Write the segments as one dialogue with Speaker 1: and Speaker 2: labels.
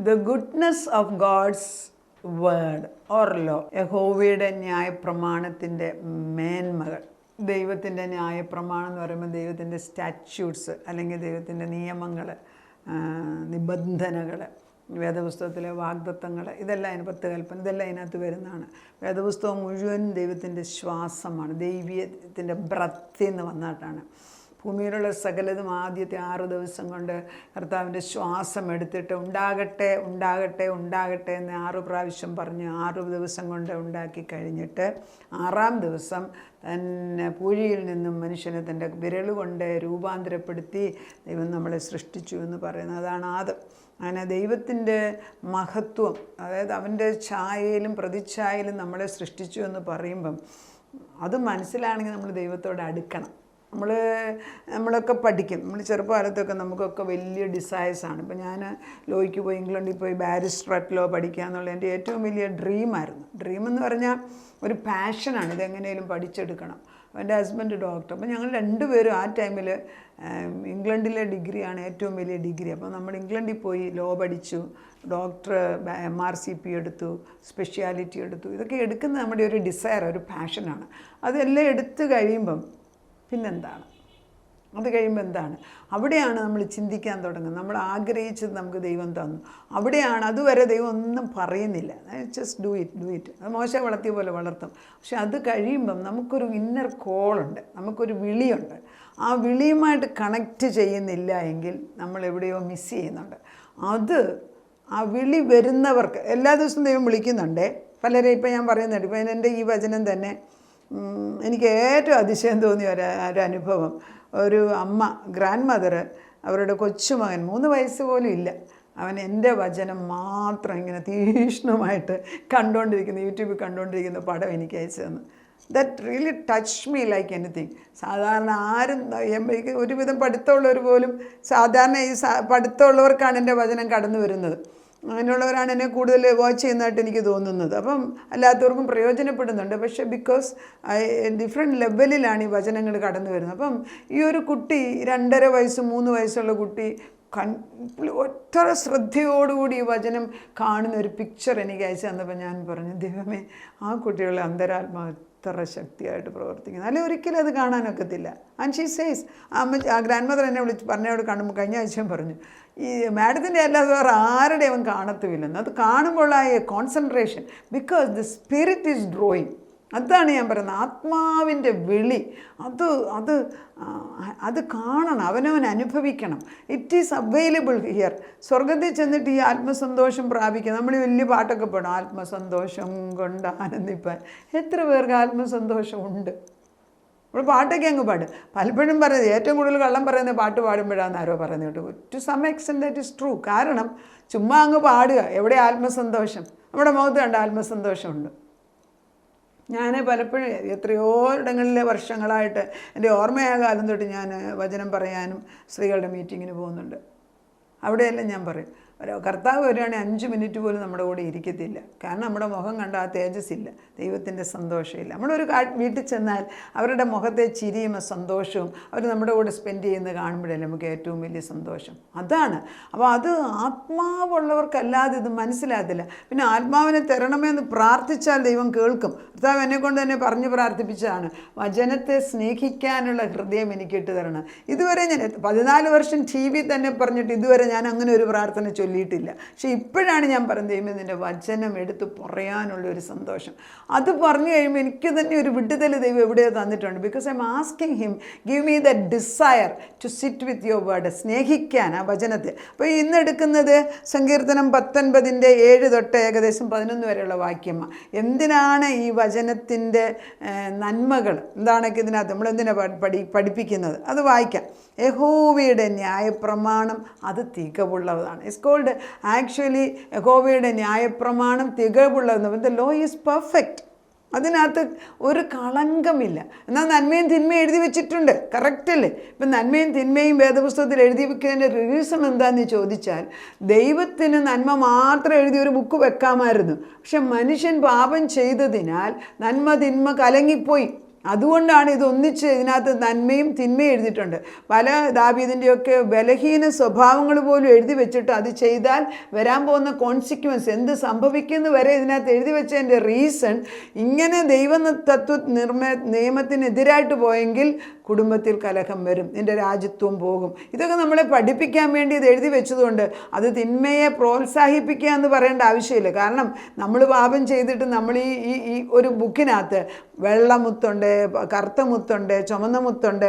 Speaker 1: The goodness of God's word or law, യഹോവയുടെ ന്യായപ്രമാണത്തിൻ്റെ മേന്മകൾ. ദൈവത്തിൻ്റെ ന്യായപ്രമാണം എന്ന് പറയുമ്പോൾ ദൈവത്തിൻ്റെ സ്റ്റാറ്റ്യൂട്ട്സ് അല്ലെങ്കിൽ ദൈവത്തിൻ്റെ നിയമങ്ങൾ, നിബന്ധനകൾ, വേദപുസ്തകത്തിലെ വാഗ്ദത്തങ്ങൾ, ഇതെല്ലാം അതിന് 10 കൽപ്പന, ഇതെല്ലാം അതിനകത്ത് വരുന്നതാണ്. വേദപുസ്തകം മുഴുവൻ ദൈവത്തിൻ്റെ ശ്വാസമാണ്, ദൈവത്തിൻ്റെ ബ്രത്തിൽ നിന്ന് വന്നിട്ടാണ്. ഭൂമിയിലുള്ള സകലതും ആദ്യത്തെ 6 ദിവസം കൊണ്ട് കർത്താവിൻ്റെ ശ്വാസം എടുത്തിട്ട് ഉണ്ടാകട്ടെ ഉണ്ടാകട്ടെ ഉണ്ടാകട്ടെ എന്ന് 6 പ്രാവശ്യം പറഞ്ഞ് 6 ദിവസം കൊണ്ട് ഉണ്ടാക്കി കഴിഞ്ഞിട്ട് 6-ാം ദിവസം തന്നെ പൂഴിയിൽ നിന്നും മനുഷ്യനെ തൻ്റെ വിരൽ കൊണ്ട് രൂപാന്തരപ്പെടുത്തി ദൈവം നമ്മളെ സൃഷ്ടിച്ചു എന്ന് പറയുന്നത്. അതാണ് ആദം. അങ്ങനെ ദൈവത്തിൻ്റെ മഹത്വം, അതായത് അവൻ്റെ ഛായയിലും പ്രതിച്ഛായയിലും നമ്മളെ സൃഷ്ടിച്ചു എന്ന് പറയുമ്പം അത് മനസ്സിലാണെങ്കിൽ നമ്മൾ ദൈവത്തോട് അടുക്കണം. നമ്മളൊക്കെ പഠിക്കും. നമ്മൾ ചെറുപ്പകാലത്തൊക്കെ നമുക്കൊക്കെ വലിയ ഡിസയേഴ്സാണ്. ഇപ്പോൾ ഞാൻ ലോയ്ക്ക് പോയി ഇംഗ്ലണ്ടിൽ പോയി ബാരിസ്റ്ററേറ്റ് ലോ പഠിക്കുക എന്നുള്ളത് എൻ്റെ ഏറ്റവും വലിയ ഡ്രീമായിരുന്നു. ഡ്രീമെന്ന് പറഞ്ഞാൽ ഒരു പാഷനാണ്, ഇതെങ്ങനെയും പഠിച്ചെടുക്കണം. എൻ്റെ ഹസ്ബൻഡ് ഡോക്ടർ. അപ്പോൾ ഞങ്ങൾ രണ്ടുപേരും ആ ടൈമിൽ ഇംഗ്ലണ്ടിലെ ഡിഗ്രിയാണ് ഏറ്റവും വലിയ ഡിഗ്രി. അപ്പോൾ നമ്മൾ ഇംഗ്ലണ്ടിൽ പോയി ലോ പഠിച്ചു, ഡോക്ടർ MRCP എടുത്തു, സ്പെഷ്യാലിറ്റി എടുത്തു. ഇതൊക്കെ എടുക്കുന്നത് നമ്മുടെ ഒരു ഡിസയർ, ഒരു പാഷനാണ്. അതെല്ലാം എടുത്തു കഴിയുമ്പം പിന്നെന്താണ്, അത് കഴിയുമ്പോൾ എന്താണ്, അവിടെയാണ് നമ്മൾ ചിന്തിക്കാൻ തുടങ്ങുന്നത്. നമ്മൾ ആഗ്രഹിച്ചത് നമുക്ക് ദൈവം തന്നു. അവിടെയാണ്, അതുവരെ ദൈവം ഒന്നും പറയുന്നില്ല, ജസ്റ്റ് ഡു ഇറ്റ്. അത് മോശം വളർത്തിയ പോലെ വളർത്തും. പക്ഷെ അത് കഴിയുമ്പം നമുക്കൊരു ഇന്നർ കോളുണ്ട്, നമുക്കൊരു വിളിയുണ്ട്. ആ വിളിയുമായിട്ട് കണക്റ്റ് ചെയ്യുന്നില്ല എങ്കിൽ നമ്മൾ എവിടെയോ മിസ് ചെയ്യുന്നുണ്ട്. ആ വിളി വരുന്നവർക്ക് എല്ലാ ദിവസവും ദൈവം വിളിക്കുന്നുണ്ട്. പലരെ ഇപ്പം ഞാൻ പറയുന്നുണ്ട്. ഇപ്പം എൻ്റെ ഈ വചനം തന്നെ എനിക്ക് ഏറ്റവും അതിശയം തോന്നിയ ഒരു അനുഭവം. ഒരു അമ്മ, ഗ്രാൻഡ് മദർ, അവരുടെ കൊച്ചുമകൻ 3 വയസ്സ് പോലും ഇല്ല, അവൻ എൻ്റെ വചനം മാത്രം ഇങ്ങനെ തീക്ഷ്ണമായിട്ട് യൂട്യൂബിൽ കണ്ടുകൊണ്ടിരിക്കുന്ന പടം എനിക്ക് അയച്ചു തന്നു. That really touch me like anything. സാധാരണ ആരും, ഒരുവിധം പഠിത്തമുള്ളവർ പോലും, സാധാരണ ഈ പഠിത്തമുള്ളവർക്കാണ് എൻ്റെ വചനം കടന്നു വരുന്നത്. അങ്ങനെയുള്ളവരാണ് എന്നെ കൂടുതൽ വാച്ച് ചെയ്യുന്നതായിട്ട് എനിക്ക് തോന്നുന്നത്. അപ്പം അല്ലാത്തവർക്കും പ്രയോജനപ്പെടുന്നുണ്ട്. പക്ഷേ ബിക്കോസ് ഡിഫറെൻറ്റ് ലെവലിലാണ് ഈ വചനങ്ങൾ കടന്നു വരുന്നത്. അപ്പം ഈ ഒരു കുട്ടി 2.5 വയസ്സ് 3 വയസ്സുള്ള കുട്ടി ഒറ്റ ശ്രദ്ധയോടുകൂടി ഈ വചനം കാണുന്ന ഒരു പിക്ചർ എനിക്ക് അയച്ചു തന്നപ്പോൾ ഞാൻ പറഞ്ഞു, ദൈവമേ, ആ കുട്ടികളുടെ അന്തരാത്മാവ് എത്ര ശക്തിയായിട്ട് പ്രവർത്തിക്കുന്നത്, അല്ലെങ്കിൽ ഒരിക്കലും അത് കാണാനൊക്കത്തില്ല. ആൻഡ് ഷീ സേസ്, ആ ഗ്രാൻഡ് മദർ എന്നെ പറഞ്ഞോട് കാണുമ്പോൾ കഴിഞ്ഞ ആഴ്ചയും പറഞ്ഞു, ഈ മാഡത്തിൻ്റെ അല്ലാതെ വേറെ ആരുടെ അവൻ കാണത്തുമില്ലെന്ന്. അത് കാണുമ്പോൾ ആ concentration, because the spirit is drawing. അതാണ് ഞാൻ പറയുന്നത്, ആത്മാവിൻ്റെ വിളി. അത് കാണണം, അവനവൻ അനുഭവിക്കണം. It is available here. സ്വർഗത്തിൽ ചെന്നിട്ട് ഈ ആത്മസന്തോഷം പ്രാപിക്കുക. നമ്മൾ വലിയ പാട്ടൊക്കെ പാടും, ആത്മസന്തോഷം കൊണ്ട് ആനന്ദിപ്പാൻ. എത്ര പേർക്ക് ആത്മസന്തോഷം ഉണ്ട്? നമ്മൾ പാട്ടൊക്കെ അങ്ങ് പാടും. പലപ്പോഴും പറയുന്നത് ഏറ്റവും കൂടുതൽ കള്ളം പറയുന്ന പാട്ട് പാടുമ്പോഴാണെന്ന് ആരോ പറയുന്നത് കേട്ടോ. To some extent that is true. കാരണം ചുമ്മാ അങ്ങ് പാടുക, എവിടെ ആത്മസന്തോഷം? നമ്മുടെ മുഖത്ത് കണ്ട ആത്മസന്തോഷമുണ്ട്. ഞാൻ പലപ്പോഴും എത്രയോ ഇടങ്ങളിലെ വർഷങ്ങളായിട്ട് എൻ്റെ ഓർമ്മയായ കാലം തൊട്ട് ഞാൻ വചനം പറയാനും സ്ത്രീകളുടെ മീറ്റിങ്ങിന് പോകുന്നുണ്ട്. അവിടെയെല്ലാം ഞാൻ പറയും, കർത്താവ് വരികയാണെങ്കിൽ 5 മിനിറ്റ് പോലും നമ്മുടെ കൂടെ ഇരിക്കത്തില്ല. കാരണം നമ്മുടെ മുഖം കണ്ട ആ തേജസ്സില്ല, ദൈവത്തിൻ്റെ സന്തോഷമില്ല. നമ്മളൊരു വീട്ടിൽ ചെന്നാൽ അവരുടെ മുഖത്തെ ചിരിയും സന്തോഷവും അവർ നമ്മുടെ കൂടെ സ്പെൻഡ് ചെയ്യുന്നത് കാണുമ്പോഴല്ലേ നമുക്ക് ഏറ്റവും വലിയ സന്തോഷം. അതാണ്. അപ്പോൾ അത് ആത്മാവുള്ളവർക്കല്ലാതെ ഇത് മനസ്സിലാകത്തില്ല. പിന്നെ ആത്മാവിനെ തരണമെന്ന് പ്രാർത്ഥിച്ചാൽ ദൈവം കേൾക്കും. കർത്താവ് എന്നെക്കൊണ്ട് തന്നെ പറഞ്ഞ് പ്രാർത്ഥിപ്പിച്ചതാണ്, വചനത്തെ സ്നേഹിക്കാനുള്ള ഹൃദയം എനിക്കിട്ട് തരണം. ഇതുവരെ ഞാൻ 14 വർഷം TV തന്നെ പറഞ്ഞിട്ട് ഇതുവരെ ഞാൻ അങ്ങനെ ഒരു പ്രാർത്ഥന ചൊല്ലിയിട്ടില്ല. പക്ഷെ ഇപ്പോഴാണ് ഞാൻ പറയുന്നത്, ദൈവമേ, നിൻ്റെ വചനം എടുത്ത് പറയാനുള്ള ഒരു സന്തോഷം. അത് പറഞ്ഞു കഴിയുമ്പോൾ എനിക്ക് തന്നെ ഒരു വിടുതൽ ദൈവം എവിടെയോ തന്നിട്ടുണ്ട്. Because I'm asking him, give me the desire to sit with your word. സ്നേഹിക്കാൻ ആ വചനത്തെ. അപ്പോൾ ഇന്ന് എടുക്കുന്നത് സങ്കീർത്തനം 19 7 തൊട്ട് ഏകദേശം 11 വരെയുള്ള വാക്യമാണ്. എന്തിനാണ് ഈ വചനത്തിൻ്റെ നന്മകൾ എന്താണൊക്കെ ഇതിനകത്ത് നമ്മളെന്തിനാണ് പഠിപ്പിക്കുന്നത്? അത് വായിക്കാം. യഹോവയുടെ ന്യായപ്രമാണം അത് തികവുള്ളതാണ്. ഇറ്റ്സ് കോൾഡ് ആക്ച്വലി യഹോവയുടെ ന്യായപ്രമാണം തികവുള്ളതെന്ന്. The law is perfect. അതിനകത്ത് ഒരു കളങ്കമില്ല. എന്നാൽ നന്മയും തിന്മയും എഴുതി വെച്ചിട്ടുണ്ട്, കറക്റ്റല്ലേ? ഇപ്പം നന്മയും തിന്മയും വേദപുസ്തകത്തിൽ എഴുതി വെക്കുന്നതിൻ്റെ റീസൺ എന്താണെന്ന് ചോദിച്ചാൽ, ദൈവത്തിന് നന്മ മാത്രം എഴുതി ഒരു ബുക്ക് വെക്കാമായിരുന്നു. പക്ഷെ മനുഷ്യൻ പാപം ചെയ്തതിനാൽ നന്മ തിന്മ കലങ്ങിപ്പോയി. അതുകൊണ്ടാണ് ഇതൊന്നിച്ച് ഇതിനകത്ത് നന്മയും തിന്മയും എഴുതിയിട്ടുണ്ട്. പല ദാവീദിൻ്റെയൊക്കെ ബലഹീന സ്വഭാവങ്ങൾ പോലും എഴുതി വെച്ചിട്ട് അത് ചെയ്താൽ വരാൻ പോകുന്ന കോൺസിക്വൻസ് എന്ത് സംഭവിക്കുന്നു വരെ ഇതിനകത്ത് എഴുതി വെച്ചതിൻ്റെ റീസൺ, ഇങ്ങനെ നിയമത്തിനെതിരായിട്ട് പോയെങ്കിൽ കുടുംബത്തിൽ കലഹം വരും, നിൻ്റെ രാജ്യത്വം പോകും. ഇതൊക്കെ നമ്മളെ പഠിപ്പിക്കാൻ വേണ്ടി ഇത് എഴുതി വെച്ചതുകൊണ്ട് അത് തിന്മയെ പ്രോത്സാഹിപ്പിക്കുക എന്ന് പറയേണ്ട ആവശ്യമില്ല. കാരണം നമ്മൾ പാപം ചെയ്തിട്ട് നമ്മൾ ഈ ഒരു ബുക്കിനകത്ത് വെള്ളമുത്തുണ്ട്, കറുത്ത മുത്തുണ്ട്, ചുമന്ന മുത്തുണ്ട്,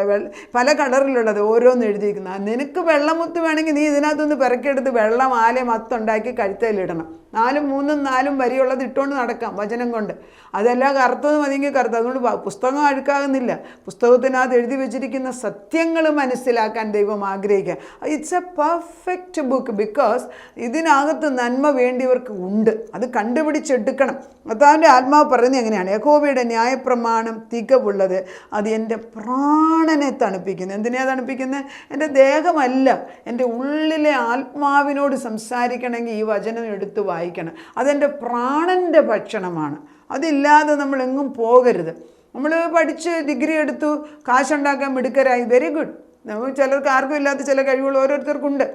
Speaker 1: പല കളറിലുള്ളത് ഓരോന്ന് എഴുതിയിരിക്കുന്നത്. നിനക്ക് വെള്ളമുത്ത് വേണമെങ്കിൽ നീ ഇതിനകത്തൊന്ന് പിറക്കെടുത്ത് വെള്ളം ആലെ മത്തുണ്ടാക്കി കഴുത്തയിലിടണം. 4 3 4 വരിയുള്ളത് ഇട്ടുകൊണ്ട് നടക്കാം വചനം കൊണ്ട്. അതെല്ലാം കറുത്തത് മതിയെങ്കിൽ കറുത്ത. അതുകൊണ്ട് പുസ്തകം അഴുക്കാകുന്നില്ല. പുസ്തകത്തിനകത്ത് എഴുതി വെച്ചിരിക്കുന്ന സത്യങ്ങൾ മനസ്സിലാക്കാൻ ദൈവം ആഗ്രഹിക്കുക. It's A perfect book because ഇതിനകത്ത് നന്മ വേണ്ടിയവർക്ക് ഉണ്ട്. അത് കണ്ടുപിടിച്ചെടുക്കണം. കർത്താവിൻ്റെ ആത്മാവ് പറയുന്നത് എങ്ങനെയാണ്? യഹോവയുടെ ന്യായപ്രമാണം തികവുള്ളത്, അത് എൻ്റെ പ്രാണനെ തണുപ്പിക്കുന്നു. എന്തിനാണ് തണുപ്പിക്കുന്നത്? എൻ്റെ ദേഹമല്ല, എൻ്റെ ഉള്ളിലെ ആത്മാവിനോട് സംസാരിക്കണമെങ്കിൽ ഈ വചനം എടുത്ത് വായിക്കണം. അതെൻ്റെ പ്രാണൻ്റെ ഭക്ഷണമാണ്. അതില്ലാതെ നമ്മൾ എങ്ങും പോകരുത്. നമ്മൾ പഠിച്ച് ഡിഗ്രി എടുത്തു, കാശുണ്ടാക്കാൻ മിടുക്കരായി, വെരി ഗുഡ്. നമ്മൾ ചിലർക്ക് ആർക്കും ഇല്ലാത്ത ചില കഴിവുകൾ ഓരോരുത്തർക്കുണ്ട്.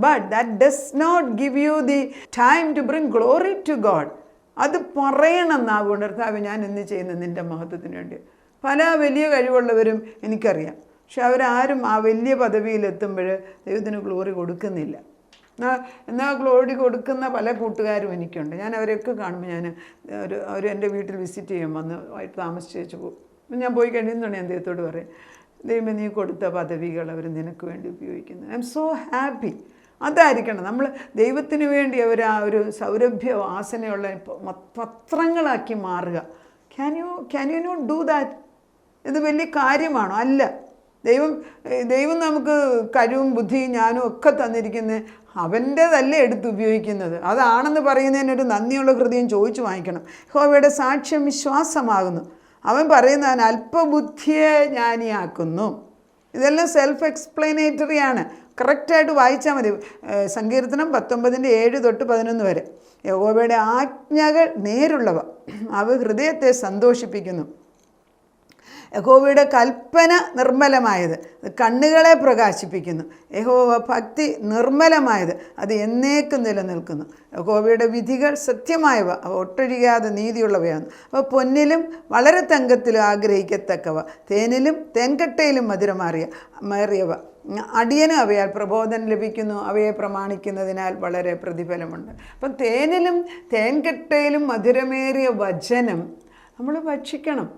Speaker 1: But that does not give you the time to bring glory to god. അത് പറയണം നാവുകൊണ്ട്, കർത്താവേ ഞാൻ ഇന്ന് ചെയ്യുന്നത് നിൻ്റെ മഹത്വത്തിന് വേണ്ടി. പല വലിയ കഴിവുള്ളവരും എനിക്കറിയാം, പക്ഷെ അവരാരും ആ വലിയ പദവിയിലെത്തുമ്പോൾ ദൈവത്തിന് ഗ്ലോറി കൊടുക്കുന്നില്ല. എന്നാൽ ഗ്ലോറി കൊടുക്കുന്ന പല കൂട്ടുകാരും എനിക്കുണ്ട്. ഞാൻ അവരെയൊക്കെ കാണുമ്പോൾ അവർ എൻ്റെ വീട്ടിൽ വിസിറ്റ് ചെയ്യും, വന്ന് വൈകിട്ട് താമസിച്ച് പോകും. ഞാൻ പോയി കഴിയുന്നതാണ് ഞാൻ ദൈവത്തോട് പറയും, ദൈവമേ നീ കൊടുത്ത പദവികൾ അവർ നിനക്ക് വേണ്ടി ഉപയോഗിക്കുന്നത്. I M so happy. അതായിരിക്കണം നമ്മൾ ദൈവത്തിന് വേണ്ടി അവർ ആ ഒരു സൗരഭ്യ വാസനയുള്ള പത്രങ്ങളാക്കി മാറുക. Can you not do that? ഇത് വലിയ കാര്യമാണോ? അല്ല. ദൈവം നമുക്ക് കഴിവും ബുദ്ധിയും ഞാനും ഒക്കെ തന്നിരിക്കുന്നത് അവൻ്റേതല്ലേ എടുത്ത് ഉപയോഗിക്കുന്നത്. അതാണെന്ന് പറയുന്നതിനൊരു നന്ദിയുള്ള ഹൃദയം ചോദിച്ചു വാങ്ങിക്കണം. യഹോവയുടെ സാക്ഷ്യം വിശ്വാസമാകുന്നു. അവൻ പറയുന്നവൻ അല്പബുദ്ധിയെ ജ്ഞാനിയാക്കുന്നു. ഇതെല്ലാം സെൽഫ് എക്സ്പ്ലനേറ്ററി ആണ്. കറക്റ്റായിട്ട് വായിച്ചാൽ മതി. സങ്കീർത്തനം 19:7-11 വരെ. യഹോവയുടെ ആജ്ഞകൾ നേരുള്ളവ, അവ ഹൃദയത്തെ സന്തോഷിപ്പിക്കുന്നു. യഹോവയുടെ കൽപ്പന നിർമ്മലമായത്, കണ്ണുകളെ പ്രകാശിപ്പിക്കുന്നു. യഹോവ ഭക്തി നിർമ്മലമായത്, അത് എന്നേക്കും നിലനിൽക്കുന്നു. യഹോവയുടെ വിധികൾ സത്യമായവ, അവ ഒട്ടൊഴിയാതെ നീതിയുള്ളവയാണ്. അവ പൊന്നിലും വളരെ തങ്കത്തിലും ആഗ്രഹിക്കത്തക്കവ, തേനിലും തേൻകട്ടയിലും മധുരമേറിയവ. അടിയനും അവയാൽ പ്രബോധനം ലഭിക്കുന്നു, അവയെ പ്രമാണിക്കുന്നതിനാൽ വളരെ പ്രതിഫലമുണ്ട്. അപ്പം തേനിലും തേൻകട്ടയിലും മധുരമേറിയ വചനം നമ്മൾ ഭക്ഷിക്കണം.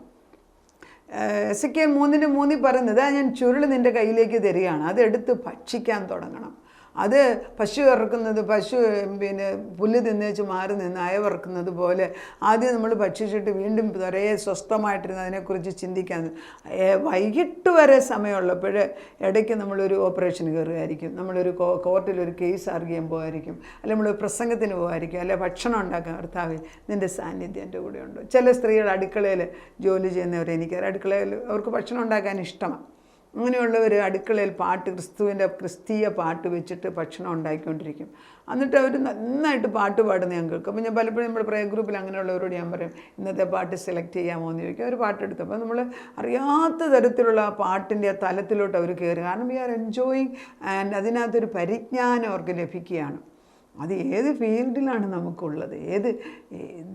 Speaker 1: എസെക്കിയേൽ 3:3 പറയുന്നത്, ഞാൻ ചുരുൾ നിൻ്റെ കയ്യിലേക്ക് തരികയാണ്, അതെടുത്ത് ഭക്ഷിക്കാൻ തുടങ്ങണം. അത് പശു ഇറക്കുന്നത്, പുല്ല് തിന്നേച്ച് മാറി നിന്ന് അയവിറക്കുന്നത് പോലെ ആദ്യം നമ്മൾ ഭക്ഷിച്ചിട്ട് വീണ്ടും ഒരേ സ്വസ്ഥമായിട്ടിരുന്ന് അതിനെക്കുറിച്ച് ചിന്തിക്കാൻ. വൈകിട്ട് വരെ സമയമുള്ളപ്പോൾ ഇടയ്ക്ക് നമ്മളൊരു ഓപ്പറേഷൻ കയറുമായിരിക്കും, നമ്മളൊരു കോർട്ടിലൊരു കേസ് ആർഗ്യം പോകുമായിരിക്കും, അല്ലെങ്കിൽ നമ്മൾ പ്രസംഗത്തിന് പോകുമായിരിക്കും, അല്ലെങ്കിൽ ഭക്ഷണം ഉണ്ടാക്കാൻ. കർത്താവേ നിൻ്റെ സാന്നിധ്യം എൻ്റെ കൂടെ ഉണ്ടോ? ചില സ്ത്രീകൾ അടുക്കളയിൽ ജോലി ചെയ്യുന്നവർ എനിക്കറിയാം, അടുക്കളയിൽ അവർക്ക് ഭക്ഷണം ഉണ്ടാക്കാൻ ഇഷ്ടമാണ്. അങ്ങനെയുള്ളവർ അടുക്കളയിൽ ക്രിസ്തീയ പാട്ട് വെച്ചിട്ട് ഭക്ഷണം ഉണ്ടാക്കിക്കൊണ്ടിരിക്കും. എന്നിട്ട് അവർ നന്നായിട്ട് പാട്ട് പാടുന്ന ഞാൻ കേൾക്കും. അപ്പോൾ ഞാൻ പലപ്പോഴും നമ്മുടെ പ്രയർ ഗ്രൂപ്പിൽ അങ്ങനെയുള്ളവരോട് ഞാൻ പറയും, ഇന്നത്തെ പാട്ട് സെലക്ട് ചെയ്യാമോ എന്ന് ചോദിക്കും. അവർ പാട്ടെടുത്തു. അപ്പോൾ നമ്മൾ അറിയാത്ത തരത്തിലുള്ള ആ പാട്ടിൻ്റെ ആ തലത്തിലോട്ട് അവർ കയറി. കാരണം വി ആർ എൻജോയിങ് ആൻഡ് അതിനകത്തൊരു പരിജ്ഞാനം അവർക്ക് ലഭിക്കുകയാണ്. അത് ഏത് ഫീൽഡിലാണ് നമുക്കുള്ളത്,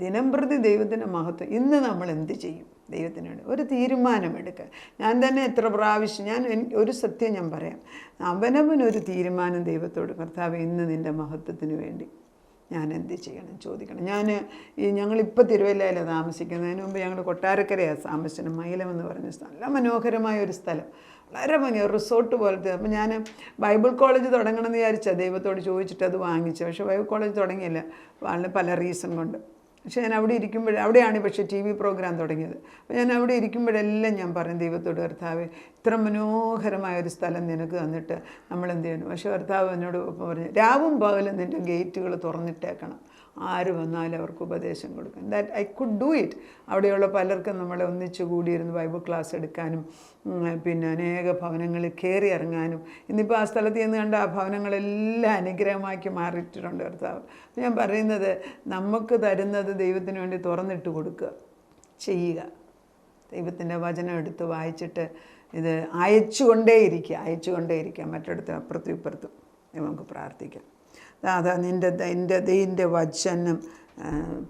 Speaker 1: ദിനം പ്രതി ദൈവത്തിൻ്റെ മഹത്വം. ഇന്ന് നമ്മൾ എന്ത് ചെയ്യും ദൈവത്തിന് വേണ്ടി? ഒരു തീരുമാനമെടുക്കുക. ഞാൻ തന്നെ എത്ര പ്രാവശ്യം ഒരു സത്യം ഞാൻ പറയാം, അവനവനൊരു തീരുമാനം ദൈവത്തോട്, കർത്താവേ ഇന്ന് നിൻ്റെ മഹത്വത്തിന് വേണ്ടി ഞാൻ എന്ത് ചെയ്യണം ചോദിക്കണം. ഞങ്ങളിപ്പോൾ തിരുവല്ലയിലാണ് താമസിക്കുന്നതിന് മുമ്പ് ഞങ്ങൾ കൊട്ടാരക്കരയാണ് താമസിച്ചത്. മൈലമെന്ന് പറഞ്ഞ സ്ഥലം, നല്ല മനോഹരമായ ഒരു സ്ഥലം, വളരെ ഭംഗി, റിസോർട്ട് പോലത്തെ. അപ്പം ഞാൻ ബൈബിൾ കോളേജ് തുടങ്ങണമെന്ന് വിചാരിച്ചാൽ ദൈവത്തോട് ചോദിച്ചിട്ട് അത് വാങ്ങിച്ചു. പക്ഷേ ബൈബിൾ കോളേജ് തുടങ്ങിയില്ല, പല റീസൺ കൊണ്ട്. പക്ഷേ ഞാൻ അവിടെ അവിടെയാണ് പക്ഷേ TV പ്രോഗ്രാം തുടങ്ങിയത്. അപ്പോൾ ഞാൻ അവിടെ ഇരിക്കുമ്പോഴെല്ലാം ഞാൻ പറയും ദൈവത്തോട്, കർത്താവേ ഇത്ര മനോഹരമായ ഒരു സ്ഥലം നിനക്ക് തന്നിട്ട് നമ്മൾ എന്ത് ചെയ്യണം? പക്ഷേ കർത്താവ് എന്നോട് പറഞ്ഞു, രാവും പകലും നിൻ്റെ ഗേറ്റുകൾ തുറന്നിട്ടേക്കണം, ആര് വന്നാലും അവർക്ക് ഉപദേശം കൊടുക്കണം. That I could do it. അവിടെയുള്ള പലർക്കും നമ്മളെ ഒന്നിച്ച് കൂടിയിരുന്ന് ബൈബിൾ ക്ലാസ് എടുക്കാനും പിന്നെ അനേക ഭവനങ്ങളിൽ കയറി ഇറങ്ങാനും. ഇന്നിപ്പോൾ ആ സ്ഥലത്ത് ചെന്ന് കണ്ട ആ ഭവനങ്ങളെല്ലാം അനുഗ്രഹമാക്കി മാറിയിട്ടുണ്ട് കർത്താവ്. ഞാൻ പറയുന്നത്, നമുക്ക് തരുന്നത് ദൈവത്തിന് വേണ്ടി തുറന്നിട്ട് കൊടുക്കുക, ചെയ്യുക. ദൈവത്തിൻ്റെ വചനം എടുത്ത് വായിച്ചിട്ട് ഇത് അയച്ചുകൊണ്ടേയിരിക്കുക മറ്റിടത്ത് അപ്പുറത്തും ഇപ്പുറത്തും. നമുക്ക് പ്രാർത്ഥിക്കാം. അതാ നിൻ്റെ വചനം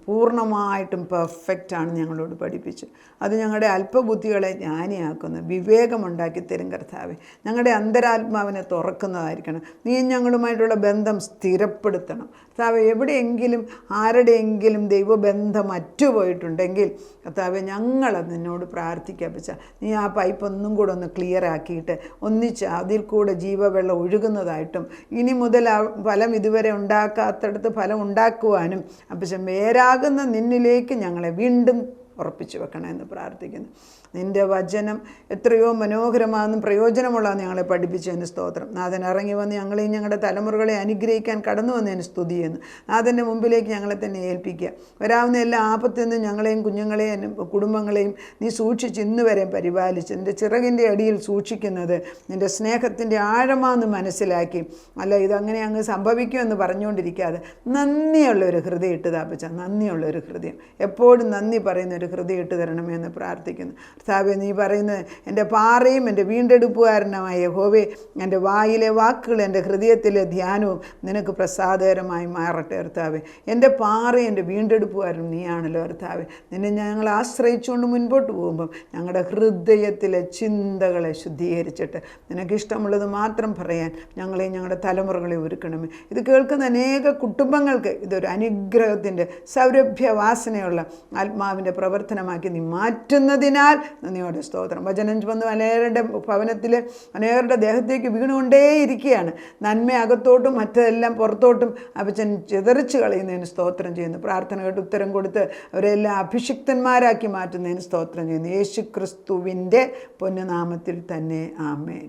Speaker 1: പൂർണ്ണമായിട്ടും പെർഫെക്റ്റാണ് ഞങ്ങളോട് പഠിപ്പിച്ചു. അത് ഞങ്ങളുടെ അല്പബുദ്ധികളെ ജ്ഞാനിയാക്കുന്നു, വിവേകമുണ്ടാക്കി തരും കർത്താവേ. ഞങ്ങളുടെ അന്തരാത്മാവിനെ തുറക്കുന്നതായിരിക്കണം. നീ ഞങ്ങളുമായിട്ടുള്ള ബന്ധം സ്ഥിരപ്പെടുത്തണം കർത്താവേ. എവിടെയെങ്കിലും ആരുടെയെങ്കിലും ദൈവബന്ധം അറ്റുപോയിട്ടുണ്ടെങ്കിൽ കർത്താവേ, ഞങ്ങളത് നിന്നോട് പ്രാർത്ഥിക്കാപ്പിച്ച നീ ആ പൈപ്പ് ഒന്നും കൂടെ ഒന്ന് ക്ലിയർ ആക്കിയിട്ട് ഒന്നിച്ച് അതിൽ കൂടെ ജീവവെള്ളം ഒഴുകുന്നതായിട്ടും ഇനി മുതൽ ആ ഫലം ഇതുവരെ ഉണ്ടാക്കാത്തടത്ത് ഫലം ഉണ്ടാക്കുവാനും അപ്പം വേരാകുന്ന നിന്നിലേക്ക് ഞങ്ങളെ വീണ്ടും ഉറപ്പിച്ചു വെക്കണമെന്ന് പ്രാർത്ഥിക്കുന്നു. നിൻ്റെ വചനം എത്രയോ മനോഹരമാണെന്നും പ്രയോജനമുള്ളതെന്ന് ഞങ്ങളെ പഠിപ്പിച്ചതിന് സ്തോത്രം. നാഥൻ ഇറങ്ങി വന്ന് ഞങ്ങളെയും ഞങ്ങളുടെ തലമുറകളെ അനുഗ്രഹിക്കാൻ കടന്നു വന്നതിന് സ്തുതി ചെയ്യുന്നു. നാഥൻ്റെ മുമ്പിലേക്ക് ഞങ്ങളെ തന്നെ ഏൽപ്പിക്കുക. വരാവുന്ന എല്ലാ ആപത്തിൽ നിന്നും ഞങ്ങളെയും കുഞ്ഞുങ്ങളെയും കുടുംബങ്ങളെയും നീ സൂക്ഷിച്ച് ഇന്ന് വരെ പരിപാലിച്ച് നിൻ്റെ ചിറകിൻ്റെ അടിയിൽ സൂക്ഷിക്കുന്നത് നിൻ്റെ സ്നേഹത്തിൻ്റെ ആഴമാണെന്ന് മനസ്സിലാക്കി, അല്ല ഇതങ്ങനെ അങ്ങ് സംഭവിക്കുമെന്ന് പറഞ്ഞുകൊണ്ടിരിക്കാതെ നന്ദിയുള്ളൊരു ഹൃദയം ഇട്ട് താപ്പിച്ച നന്ദിയുള്ളൊരു ഹൃദയം, എപ്പോഴും നന്ദി പറയുന്ന ഒരു ഹൃദയം ഇട്ട് തരണമെന്ന് പ്രാർത്ഥിക്കുന്നു. കർത്താവേ, നീ പറയുന്നത് എൻ്റെ പാറയും എൻ്റെ വീണ്ടെടുപ്പുകാരനുമായ യഹോവേ, എൻ്റെ വായിലെ വാക്കുകൾ എൻ്റെ ഹൃദയത്തിലെ ധ്യാനവും നിനക്ക് പ്രസാദകരമായി മാറട്ടെ കർത്താവേ. എൻ്റെ പാറയും എൻ്റെ വീണ്ടെടുപ്പുകാരനും നീയാണല്ലോ കർത്താവേ. നിന്നെ ഞങ്ങൾ ആശ്രയിച്ചുകൊണ്ട് മുൻപോട്ട് പോകുമ്പം ഞങ്ങളുടെ ഹൃദയത്തിലെ ചിന്തകളെ ശുദ്ധീകരിച്ചിട്ട് നിനക്കിഷ്ടമുള്ളത് മാത്രം പറയാൻ ഞങ്ങളെയും ഞങ്ങളുടെ തലമുറകളെ ഒരുക്കണമേ. ഇത് കേൾക്കുന്ന അനേക കുടുംബങ്ങൾക്ക് ഇതൊരു അനുഗ്രഹത്തിൻ്റെ സൗരഭ്യവാസനയുള്ള ആത്മാവിൻ്റെ പ്രവർത്തനമാക്കി നീ മാറ്റുന്നതിനാൽ നന്ദിയോടെ സ്തോത്രം. വചനം വന്ന് അനേകരുടെ ഭവനത്തിൽ അനേകരുടെ ദേഹത്തേക്ക് വീണുകൊണ്ടേയിരിക്കുകയാണ്. നന്മ അകത്തോട്ടും മറ്റതെല്ലാം പുറത്തോട്ടും അപ്പച്ചൻ ചിതറിച്ച് കളയുന്നതിന് സ്തോത്രം ചെയ്യുന്നു. പ്രാർത്ഥന കേട്ട് ഉത്തരം കൊടുത്ത് അവരെല്ലാം അഭിഷിക്തന്മാരാക്കി മാറ്റുന്നതിന് സ്തോത്രം ചെയ്യുന്നു. യേശു ക്രിസ്തുവിൻ്റെ പൊന്നുനാമത്തിൽ തന്നെ ആമേൻ.